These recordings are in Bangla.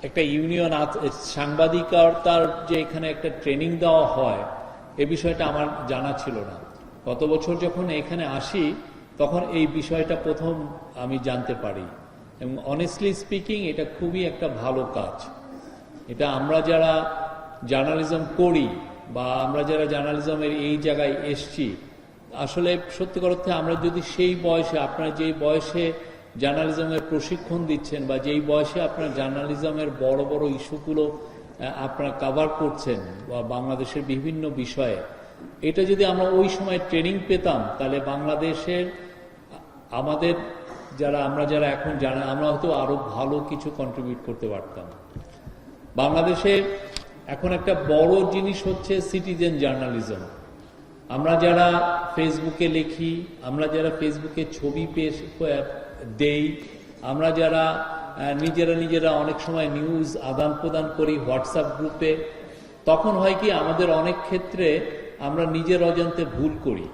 একটা ইউনিয়ন সাংবাদিকতার যে এখানে একটা ট্রেনিং দেওয়া হয় এ বিষয়টা আমার জানা ছিল না। গত বছর যখন এখানে আসি তখন এই বিষয়টা প্রথম আমি জানতে পারি, এবং অনেস্টলি স্পিকিং এটা খুবই একটা ভালো কাজ। এটা আমরা যারা জার্নালিজম করি বা আমরা যারা জার্নালিজমের এই জায়গায় এসছি, আসলে সত্যিকার অর্থে আমরা যদি সেই বয়সে, আপনারা যেই বয়সে জার্নালিজমের প্রশিক্ষণ দিচ্ছেন বা যেই বয়সে আপনার জার্নালিজমের বড় বড় ইস্যুগুলো আপনারা কাভার করছেন বা বাংলাদেশের বিভিন্ন বিষয়ে, এটা যদি আমরা ওই সময় ট্রেনিং পেতাম তাহলে বাংলাদেশের আমাদের আমরা যারা এখন জানা, আমরা হয়তো আরো ভালো কিছু কন্ট্রিবিউট করতে পারতাম। বাংলাদেশে এখন একটা বড় জিনিস হচ্ছে সিটিজেন জার্নালিজম। আমরা যারা ফেসবুকে লিখি, আমরা যারা ফেসবুকে ছবি দেই, আমরা যারা নিজেরা অনেক সময় নিউজ আদান প্রদান করি হোয়াটসঅ্যাপ গ্রুপে, তখন হয় কি আমাদের অনেক ক্ষেত্রে আমরা নিজের অজান্তে ভুল করি,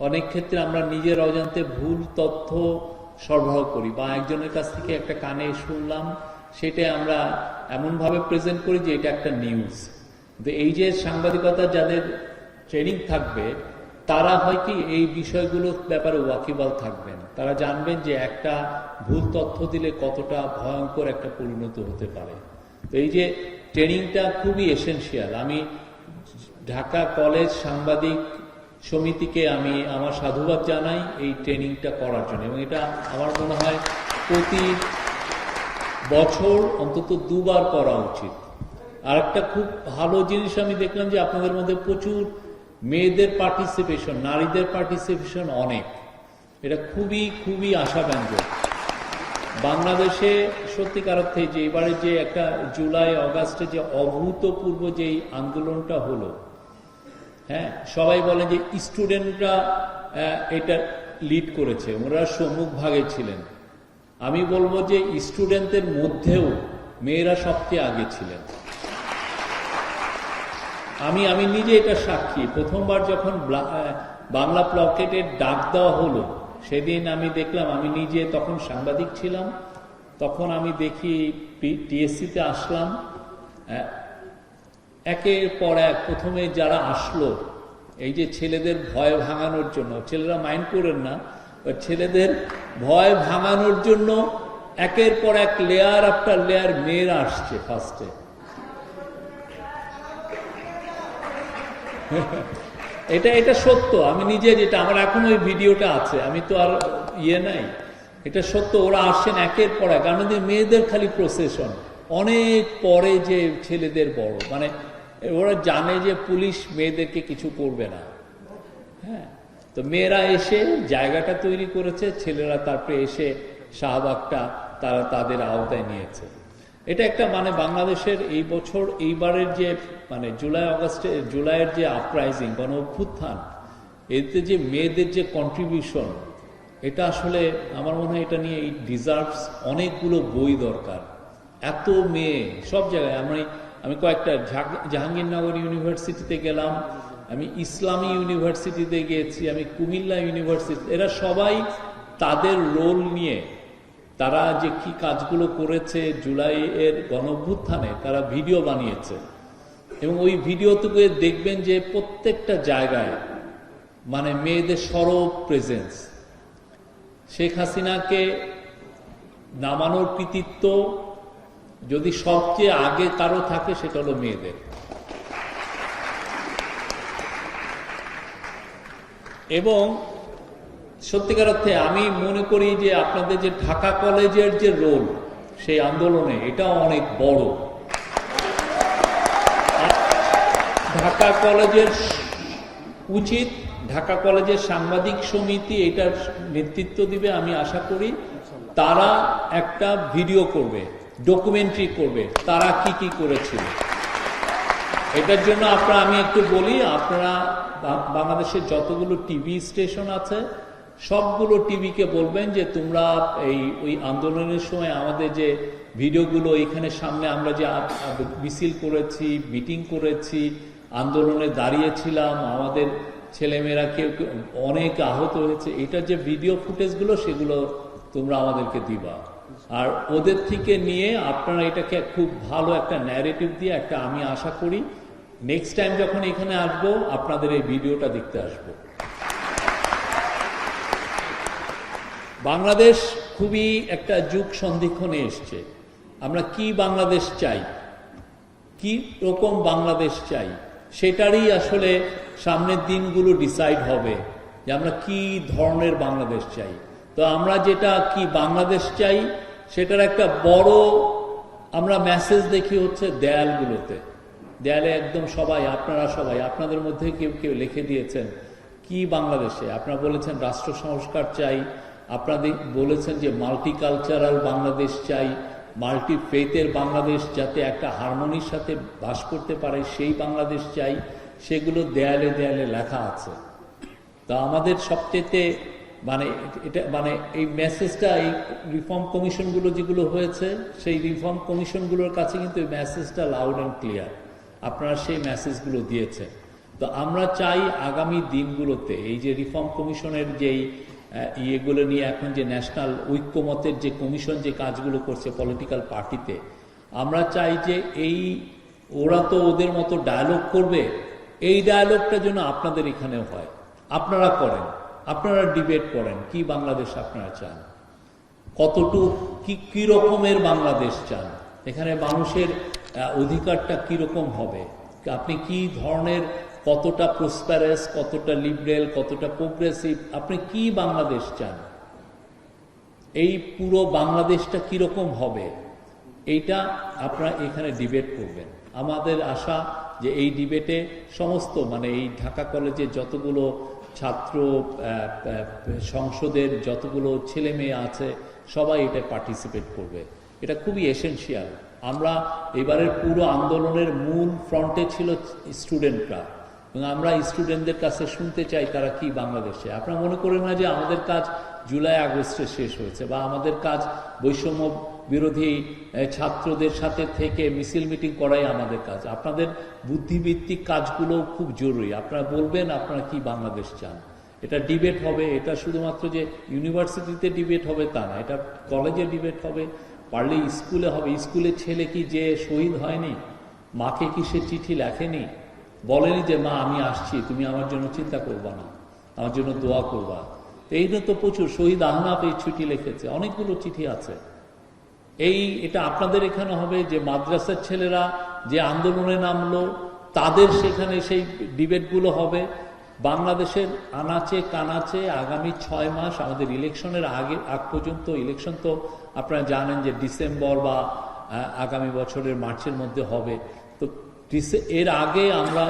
অনেক ক্ষেত্রে আমরা নিজের অজান্তে ভুল তথ্য সরবরাহ করি, বা একজনের কাছ থেকে একটা কানে শুনলাম সেটা আমরা এমনভাবে প্রেজেন্ট করি যে এটা একটা নিউজ। তো এই যে সাংবাদিকতা যাদের ট্রেনিং থাকবে তারা হয় কি এই বিষয়গুলোর ব্যাপারে ওয়াকিবহাল থাকবেন, তারা জানবেন যে একটা ভুল তথ্য দিলে কতটা ভয়ঙ্কর একটা পরিণত হতে পারে। তো এই যে ট্রেনিংটা খুবই এসেনশিয়াল। আমি ঢাকা কলেজ সাংবাদিক সমিতিকে আমি আমার সাধুবাদ জানাই এই ট্রেনিংটা করার জন্য, এবং এটা আমার মনে হয় প্রতি বছর অন্তত 2 বার করা উচিত। আর একটা খুব ভালো জিনিস আমি দেখলাম যে আপনাদের মধ্যে প্রচুর মেয়েদের পার্টিসিপেশন, নারীদের পার্টিসিপেশন অনেক, এটা খুবই খুবই আশাব্যঞ্জক। বাংলাদেশে সত্যিকার অর্থে যে এবারে যে একটা জুলাই অগাস্টে যে অভূতপূর্ব যে আন্দোলনটা হলো, হ্যাঁ, সবাই বলেন যে স্টুডেন্টরা এটা লিড করেছে, ওরা সম্মুখ ভাগে ছিলেন। আমি বলবো যে স্টুডেন্টদের মধ্যেও মেয়েরা সবচেয়ে আগে ছিলেন। আমি নিজে এটা সাক্ষী। প্রথমবার যখন বাংলা প্লকেটের ডাক দেওয়া হলো সেদিন আমি দেখলাম, আমি নিজে তখন সাংবাদিক ছিলাম, তখন আমি দেখি টিএসসিতে আসলাম, একের পর এক প্রথমে যারা আসলো এই যে ছেলেদের ভয় ভাঙানোর জন্য, ছেলেরা মাইন্ড করেন না, ছেলেদের ভয় ভাঙানোর জন্য একের পর এক লেয়ার আফটার লেয়ার মেয়েরা আসছে ফার্স্টে। এটা সত্য, আমি নিজে যেটা আমার এখন ওই ভিডিওটা আছে, আমি তো আর নাই, এটা সত্য। ওরা আসছেন একের পর এক, কারণ মেয়েদের খালি প্রসেশন, অনেক পরে যে ছেলেদের বড়, মানে ওরা জানে যে পুলিশ মেয়েদেরকে কিছু করবে না। হ্যাঁ, তো মেয়েরা এসে জায়গাটা তৈরি করেছে, ছেলেরা তারপরে এসে শাহবাগটা তারা তাদের আওতায় নিয়েছে। এটা একটা মানে বাংলাদেশের এই বছর এইবারের যে মানে জুলাইয়ের যে আপরাইজিং গণ অভ্যুত্থান, এতে যে মেয়েদের যে কন্ট্রিবিউশন, এটা আসলে আমার মনে হয় এটা নিয়ে ইট ডিজার্ভস অনেকগুলো বই দরকার। এত মেয়ে সব জায়গায়, আমি কয়েকটা জাহাঙ্গীরনগর ইউনিভার্সিটিতে গেলাম, আমি ইসলামী ইউনিভার্সিটিতে গিয়েছি, আমি কুমিল্লা ইউনিভার্সিটি, এরা সবাই তাদের রোল নিয়ে তারা যে কি কাজগুলো করেছে জুলাইয়ের গণঅভ্যুত্থানে, তারা ভিডিও বানিয়েছে, এবং ওই ভিডিওটুকু দেখবেন যে প্রত্যেকটা জায়গায় মানে মেয়েদের সরব প্রেজেন্স। শেখ হাসিনাকে নামানোর কৃতিত্ব যদি সবচেয়ে আগে কারো থাকে সেটা হলো মেয়েদের। এবং সত্যিকার অর্থে আমি মনে করি যে আপনাদের যে ঢাকা কলেজের যে রোল সেই আন্দোলনে, এটা অনেক বড়। ঢাকা কলেজের উচিত, ঢাকা কলেজের সাংবাদিক সমিতি এটার নেতৃত্ব দিবে, আমি আশা করি তারা একটা ভিডিও করবে, ডকুমেন্টারি করবে তারা কি কি করেছিল। এটার জন্য আমি একটু বলি, আপনারা বাংলাদেশের যতগুলো টিভি স্টেশন আছে সবগুলো টিভিকে বলবেন যে তোমরা ওই আন্দোলনের সময় আমাদের যে ভিডিওগুলো এখানে সামনে আমরা যে মিছিল করেছি, মিটিং করেছি, আন্দোলনে দাঁড়িয়েছিলাম, আমাদের ছেলেমেয়েরা কেউ অনেক আহত হয়েছে, এটা যে ভিডিও ফুটেজগুলো সেগুলো তোমরা আমাদেরকে দিবা। আর ওদের থেকে নিয়ে আপনারা এটাকে খুব ভালো একটা ন্যারেটিভ দিয়ে একটা, আমি আশা করি নেক্সট টাইম যখন এখানে আসবো আপনাদের এই ভিডিওটা দেখতে আসবো। বাংলাদেশ খুবই একটা যুগ সন্ধিক্ষণে এসছে। আমরা কি বাংলাদেশ চাই, কি রকম বাংলাদেশ চাই, সেটারই আসলে সামনের দিনগুলো ডিসাইড হবে যে আমরা কি ধরনের বাংলাদেশ চাই। তো আমরা যেটা কি বাংলাদেশ চাই সেটার একটা বড় আমরা মেসেজ দেখি হচ্ছে দেয়ালগুলোতে। দেয়ালে একদম সবাই, আপনারা সবাই, আপনাদের মধ্যে কেউ কেউ লিখে দিয়েছেন কি বাংলাদেশে। আপনারা বলেছেন রাষ্ট্র সংস্কার চাই, আপনাদের বলেছেন যে মাল্টিকালচারাল বাংলাদেশ চাই, মাল্টি ফেথের বাংলাদেশ যাতে একটা হারমোনির সাথে বাস করতে পারে সেই বাংলাদেশ চাই। সেগুলো দেয়ালে দেয়ালে লেখা আছে। তা আমাদের সবচেয়ে মানে এই মেসেজটা, এই রিফর্ম কমিশনগুলো যেগুলো হয়েছে সেই রিফর্ম কমিশনগুলোর কাছে কিন্তু এই মেসেজটা লাউড অ্যান্ড ক্লিয়ার। আপনারা সেই মেসেজগুলো দিয়েছেন। তো আমরা চাই আগামী দিনগুলোতে এই যে রিফর্ম কমিশনের যেই ইয়েগুলো নিয়ে এখন যে ন্যাশনাল ঐক্যমতের যে কমিশন যে কাজগুলো করছে পলিটিক্যাল পার্টিতে, আমরা চাই যে এই ওরা তো ওদের মতো ডায়ালগ করবে, এই ডায়ালগটা যেন আপনাদের এখানেও হয়, আপনারা করেন, আপনারা ডিবেট করেন কি বাংলাদেশ আপনারা চান, কতটুকু কি রকমের বাংলাদেশ চান, এখানে মানুষের অধিকারটা কিরকম হবে, আপনি কি ধরনের, কতটা প্রসপারাস, কতটা লিবারেল, কতটা প্রোগ্রেসিভ, আপনি কি বাংলাদেশ চান, এই পুরো বাংলাদেশটা কিরকম হবে, এইটা আপনারা এখানে ডিবেট করবেন। আমাদের আশা যে এই ডিবেটে সমস্ত এই ঢাকা কলেজের যতগুলো ছাত্র, সংসদের যতগুলো ছেলে মেয়ে আছে সবাই এটা পার্টিসিপেট করবে। এটা খুবই এসেনশিয়াল। আমরা এবারের পুরো আন্দোলনের মূল ফ্রন্টে ছিল স্টুডেন্টরা, এবং আমরা স্টুডেন্টদের কাছে শুনতে চাই তারা কি বাংলাদেশে। আপনারা মনে করেন না যে আমাদের কাজ জুলাই আগস্টে শেষ হয়েছে, বা আমাদের কাজ বৈষম্য বিরোধী ছাত্রদের সাথে থেকে মিছিল মিটিং করাই আমাদের কাজ। আপনাদের বুদ্ধিভিত্তিক কাজগুলো খুব জরুরি। আপনারা বলবেন আপনারা কি বাংলাদেশ চান, এটা ডিবেট হবে। এটা শুধুমাত্র যে ইউনিভার্সিটিতে ডিবেট হবে তা না, এটা কলেজে ডিবেট হবে, পারলে স্কুলে হবে। স্কুলে ছেলে কি যে শহীদ হয়নি, মাকে কি সে চিঠি লেখেনি, বলেনি যে মা আমি আসছি, তুমি আমার জন্য চিন্তা করবা না, আমার জন্য দোয়া করবা। এই তো প্রচুর শহীদ আহনাফ এই চিঠি লিখেছে, অনেকগুলো চিঠি আছে। এটা আপনাদের এখানে হবে যে মাদ্রাসার ছেলেরা যে আন্দোলনে নামলো তাদের সেখানে সেই ডিবেটগুলো হবে। বাংলাদেশের আনাচে কানাচে আগামী 6 মাস আমাদের ইলেকশনের আগ পর্যন্ত, ইলেকশন তো আপনারা জানেন যে ডিসেম্বর বা আগামী বছরের মার্চের মধ্যে হবে। তো এর আগে আমরা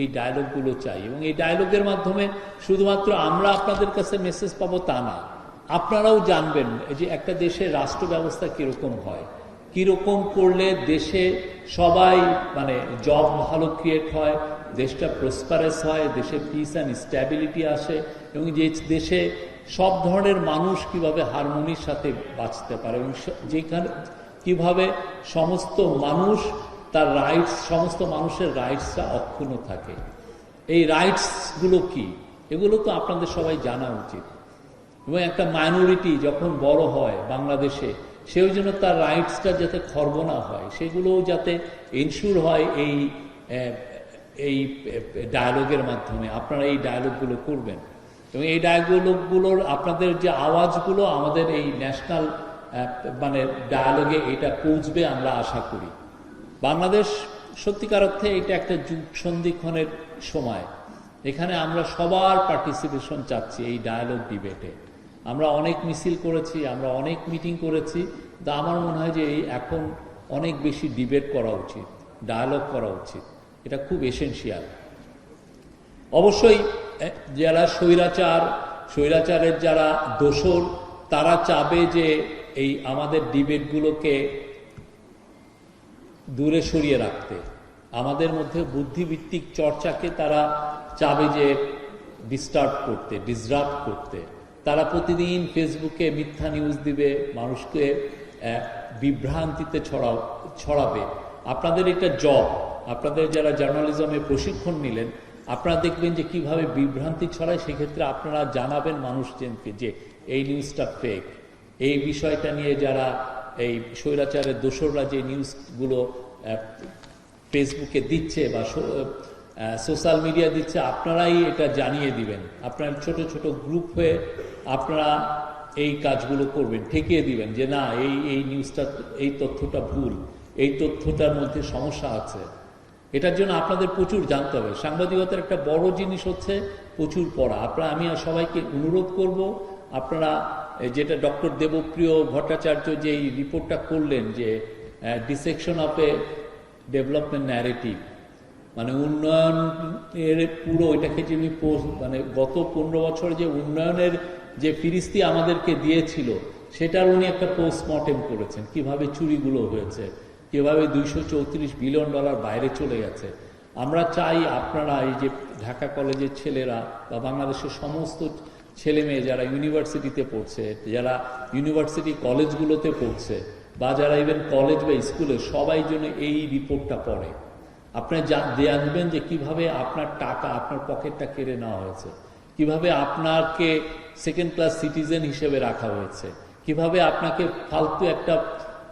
এই ডায়লগগুলো চাই, এবং এই ডায়লগের মাধ্যমে শুধুমাত্র আমরা আপনাদের কাছে মেসেজ পাবো তা না, আপনারাও জানবেন যে একটা দেশের রাষ্ট্র ব্যবস্থা কিরকম হয়, কিরকম করলে দেশে সবাই জব ভালো ক্রিয়েট হয়, দেশটা প্রসপারাস হয়, দেশে পিস অ্যান্ড স্ট্যাবিলিটি আসে, এবং যে দেশে সব ধরনের মানুষ কিভাবে হারমোনির সাথে বাঁচতে পারে, এবং যেখানে কিভাবে সমস্ত মানুষ তার রাইটস, সমস্ত মানুষের রাইটসটা অক্ষুণ্ণ থাকে। এই রাইটসগুলো কি, এগুলো তো আপনাদের সবাই জানা উচিত। এবং একটা মাইনরিটি যখন বড় হয় বাংলাদেশে, সেই জন্য তার রাইটসটা যাতে খর্ব না হয়, সেগুলোও যাতে এনশিওর হয় এই ডায়ালগের মাধ্যমে। আপনারা এই ডায়ালগগুলো করবেন, এবং এই ডায়ালগগুলোর আপনাদের যে আওয়াজগুলো আমাদের এই ন্যাশনাল ডায়ালগে এটা পৌঁছবে আমরা আশা করি। বাংলাদেশ সত্যিকার অর্থে এটা একটা যুগ সন্ধিক্ষণের সময়। এখানে আমরা সবার পার্টিসিপেশন চাচ্ছি এই ডায়ালগ ডিবেটে। আমরা অনেক মিছিল করেছি, আমরা অনেক মিটিং করেছি, তা আমার মনে হয় যে এখন অনেক বেশি ডিবেট করা উচিত, ডায়ালগ করা উচিত। এটা খুব এসেনশিয়াল। অবশ্যই যারা স্বৈরাচারের যারা দোসর, তারা চাবে যে এই আমাদের ডিবেটগুলোকে দূরে সরিয়ে রাখতে, আমাদের মধ্যে বুদ্ধিভিত্তিক চর্চাকে তারা চাবে যে ডিসরাপ্ট করতে। তারা প্রতিদিন ফেসবুকে মিথ্যা নিউজ দিবে, মানুষকে বিভ্রান্তিতে ছড়াবে। আপনাদের এটা জব, আপনাদের যারা জার্নালিজমে প্রশিক্ষণ নিলেন, আপনারা দেখবেন যে কিভাবে বিভ্রান্তি ছড়ায়। সেক্ষেত্রে আপনারা জানাবেন মানুষজনকে যে এই নিউজটা ফেক, এই বিষয়টা নিয়ে যারা এই স্বৈরাচারের দোসররা যে নিউজগুলো ফেসবুকে দিচ্ছে বা সোশ্যাল মিডিয়া দিচ্ছে, আপনারাই এটা জানিয়ে দিবেন। আপনার ছোট ছোট গ্রুপ হয়ে আপনারা এই কাজগুলো করবেন, ঠেকিয়ে দিবেন যে না, এই নিউজটা, এই তথ্যটা ভুল, এই তথ্যটার মধ্যে সমস্যা আছে। এটার জন্য আপনাদের প্রচুর জানতে হবে। সাংবাদিকতার একটা বড় জিনিস হচ্ছে প্রচুর পড়া। আমি সবাইকে অনুরোধ করব, আপনারা যেটা ডক্টর দেবপ্রিয় ভট্টাচার্য যে এই রিপোর্টটা করলেন, যে dissection of A development narrative, মানে উন্নয়নের পুরো এটাকে যিনি মানে গত 15 বছর যে উন্নয়নের যে ফিরিস্তি আমাদেরকে দিয়েছিল, সেটার উনি একটা পোস্টমর্টেম করেছেন, কিভাবে চুরিগুলো হয়েছে, কিভাবে $234 বিলিয়ন বাইরে চলে গেছে। আমরা চাই আপনারা এই যে ঢাকা কলেজের ছেলেরা বা বাংলাদেশের সমস্ত ছেলে মেয়ে যারা ইউনিভার্সিটিতে পড়ছে, যারা ইউনিভার্সিটি কলেজগুলোতে পড়ছে, বা যারা ইভেন কলেজ বা স্কুলে, সবাই যেন এই রিপোর্টটা পড়ে। আপনারা জানবেন যে কিভাবে আপনার টাকা, আপনার পকেটটা কেড়ে নেওয়া হয়েছে, কিভাবে আপনাকে সেকেন্ড ক্লাস সিটিজেন হিসেবে রাখা হয়েছে, কিভাবে আপনাকে ফালতু একটা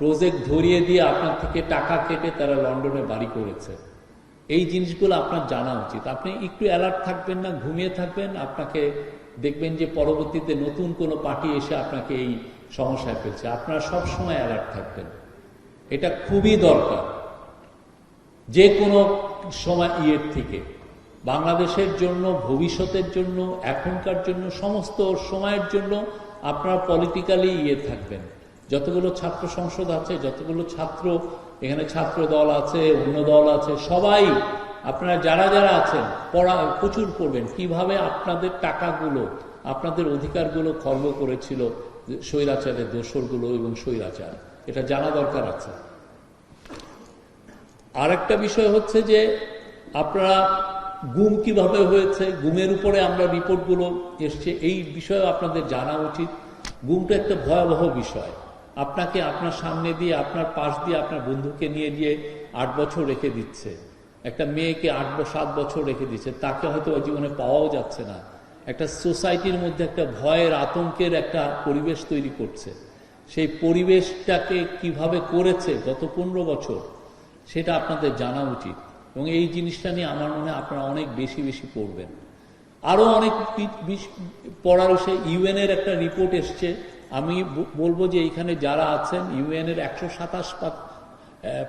প্রজেক্ট ধরিয়ে দিয়ে আপনার থেকে টাকা কেটে তারা লন্ডনে বাড়ি করেছে। এই জিনিসগুলো আপনার জানা উচিত। আপনি একটু অ্যালার্ট থাকবেন না, ঘুমিয়ে থাকবেন, আপনাকে দেখবেন যে পরবর্তীতে নতুন কোনো পার্টি এসে আপনাকে এই সমস্যায় ফেলছে। আপনারা সবসময় অ্যালার্ট থাকবেন, এটা খুবই দরকার। যে কোনো সময় থেকে বাংলাদেশের জন্য, ভবিষ্যতের জন্য, এখনকার জন্য, সমস্ত সময়ের জন্য আপনারা পলিটিক্যালি থাকবেন। যতগুলো ছাত্র সংসদ আছে, যতগুলো এখানে ছাত্র দল আছে, অন্য দল আছে, সবাই আপনারা যারা যারা আছেন প্রচুর পড়বেন কিভাবে আপনাদের টাকাগুলো, আপনাদের অধিকারগুলো খর্ব করেছিল স্বৈরাচারের দোসরগুলো এবং স্বৈরাচার। এটা জানা দরকার আছে। আরেকটা বিষয় হচ্ছে যে আপনারা গুম কিভাবে হয়েছে, গুমের উপরে আমরা রিপোর্টগুলো এসছে, এই বিষয়ে আপনাদের জানা উচিত। গুমটা একটা ভয়াবহ বিষয়। আপনাকে আপনার সামনে দিয়ে, আপনার পাশ দিয়ে আপনার বন্ধুকে নিয়ে গিয়ে 8 বছর রেখে দিচ্ছে, একটা মেয়েকে 7 বছর রেখে দিচ্ছে, তাকে হয়তো জীবনে পাওয়াও যাচ্ছে না। একটা সোসাইটির মধ্যে একটা ভয়ের, আতঙ্কের একটা পরিবেশ তৈরি করছে। সেই পরিবেশটাকে কিভাবে করেছে গত 15 বছর, সেটা আপনাদের জানা উচিত। এবং এই জিনিসটা নিয়ে আমার মনে হয় আপনারা অনেক বেশি বেশি পড়বেন। আরও অনেক পড়ার বিষয়ে ইউএনের একটা রিপোর্ট এসছে। আমি বলবো যে এইখানে যারা আছেন, ইউএনের 127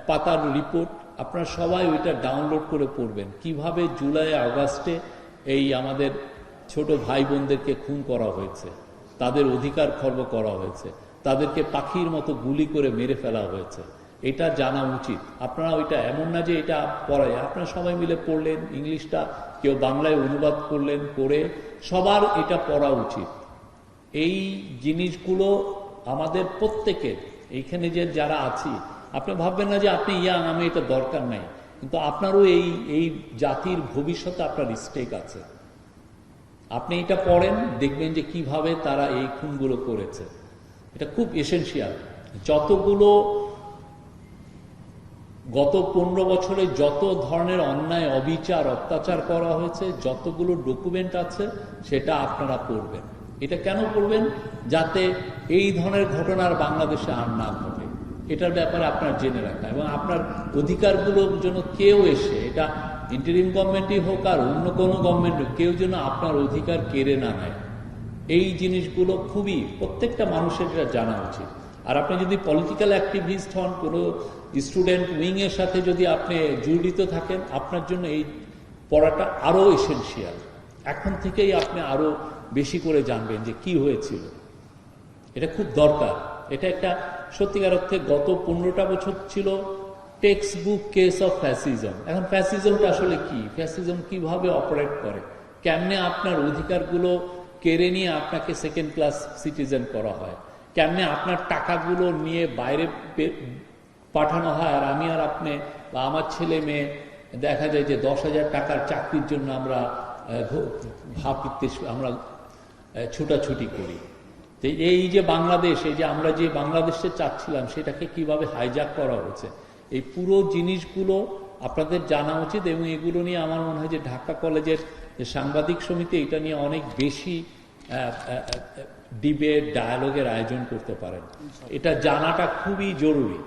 পাতার রিপোর্ট, আপনারা সবাই ওইটা ডাউনলোড করে পড়বেন। কিভাবে জুলাই আগস্টে এই আমাদের ছোট ভাই বোনদেরকে খুন করা হয়েছে, তাদের অধিকার খর্ব করা হয়েছে, তাদেরকে পাখির মতো গুলি করে মেরে ফেলা হয়েছে, এটা জানা উচিত। আপনারা ওইটা এমন না যে এটা পড়ায়, আপনারা সবাই মিলে পড়লেন, ইংলিশটা কেউ বাংলায় অনুবাদ করলেন, করে সবার এটা পড়া উচিত। এই জিনিসগুলো আমাদের প্রত্যেকের, এইখানে যে যারা আছি, আপনি ভাববেন না যে আপনি ইয়াং, আমি এটা দরকার নাই, কিন্তু আপনারও এই জাতির ভবিষ্যতে আপনার স্টেক আছে। আপনি এটা পড়েন, দেখবেন যে কিভাবে তারা এই খুনগুলো করেছে। এটা খুব এসেনশিয়াল। যতগুলো গত 15 বছরে যত ধরনের অন্যায়, অবিচার, অত্যাচার করা হয়েছে, যতগুলো ডকুমেন্ট আছে, সেটা আপনারা পড়বেন। এটা কেন করবেন? যাতে এই ধরনের ঘটনার বাংলাদেশে আর না ঘটে, এটার ব্যাপারে আপনার জেনে রাখা, এবং আপনার অধিকারগুলোর জন্য কেউ এসে, এটা ইন্টারিম গভর্নমেন্টই হোক আর অন্য কোনো গভর্নমেন্ট, কেউ যেন আপনার অধিকার কেড়ে না নেয়। এই জিনিসগুলো খুবই প্রত্যেকটা মানুষের এটা জানা উচিত। আর আপনি যদি পলিটিক্যাল অ্যাক্টিভিস্ট হন, কোনো স্টুডেন্ট উইংয়ের সাথে যদি আপনি জড়িত থাকেন, আপনার জন্য এই পড়াটা আরও এসেনশিয়াল। এখন থেকেই আপনি আরও বেশি করে জানবেন যে কি হয়েছিল, এটা খুব দরকার। এটা একটা সত্যিকার অর্থে গত 15টা বছর ছিল text book case of fascism. এখন ফ্যাসিজমটা আসলে কি, ফ্যাসিজম কিভাবে অপারেট করে, কেমনে আপনার অধিকারগুলো কেড়ে নিয়ে আপনাকে সেকেন্ড ক্লাস সিটিজেন করা হয়, কেমনে আপনার টাকাগুলো নিয়ে বাইরে পাঠানো হয়, আর আমি আর আপনি বা আমার ছেলে মেয়ে দেখা যায় যে 10,000 টাকার চাকরির জন্য আমরা আমরা ছুটাছুটি করি। তো এই যে বাংলাদেশ, এই যে আমরা যে বাংলাদেশে চাচ্ছিলাম, সেটাকে কিভাবে হাইজ্যাক করা হয়েছে, এই পুরো জিনিসগুলো আপনাদের জানা উচিত। এবং এগুলো নিয়ে আমার মনে হয় যে ঢাকা কলেজের যে সাংবাদিক সমিতি, এটা নিয়ে অনেক বেশি ডিবেট ডায়ালগের আয়োজন করতে পারেন। এটা জানাটা খুবই জরুরি।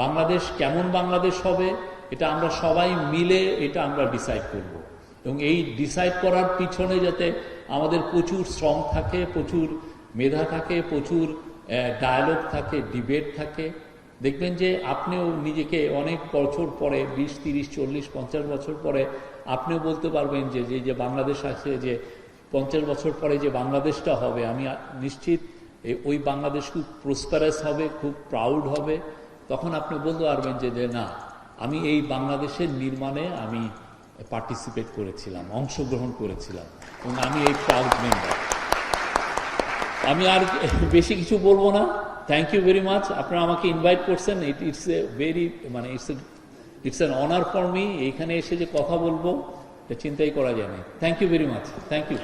বাংলাদেশ কেমন বাংলাদেশ হবে এটা আমরা সবাই মিলে এটা আমরা ডিসাইড করব, এবং এই ডিসাইড করার পিছনে যাতে আমাদের প্রচুর শ্রম থাকে, প্রচুর মেধা থাকে, প্রচুর ডায়ালগ থাকে, ডিবেট থাকে। দেখবেন যে আপনিও নিজেকে অনেক বছর পরে 20, 30, 40, 50 বছর পরে আপনিও বলতে পারবেন যে যে বাংলাদেশ আছে, যে 50 বছর পরে যে বাংলাদেশটা হবে, আমি নিশ্চিত ওই বাংলাদেশ খুব প্রসপারাস হবে, খুব প্রাউড হবে। তখন আপনি বলতে পারবেন যে না, আমি এই বাংলাদেশের নির্মাণে আমি পার্টিসিপেট করেছিলাম, অংশগ্রহণ করেছিলাম, এবং আমি এই প্রাউড মেম্বার। আমি আর বেশি কিছু বলবো না। Thank you very much. আপনারা আমাকে ইনভাইট করছেন, ইটস এ ভেরি মানে it's an honour for me. এইখানে এসে যে কথা বলবো এটা চিন্তাই করা যায় না। Thank you very much. Thank you.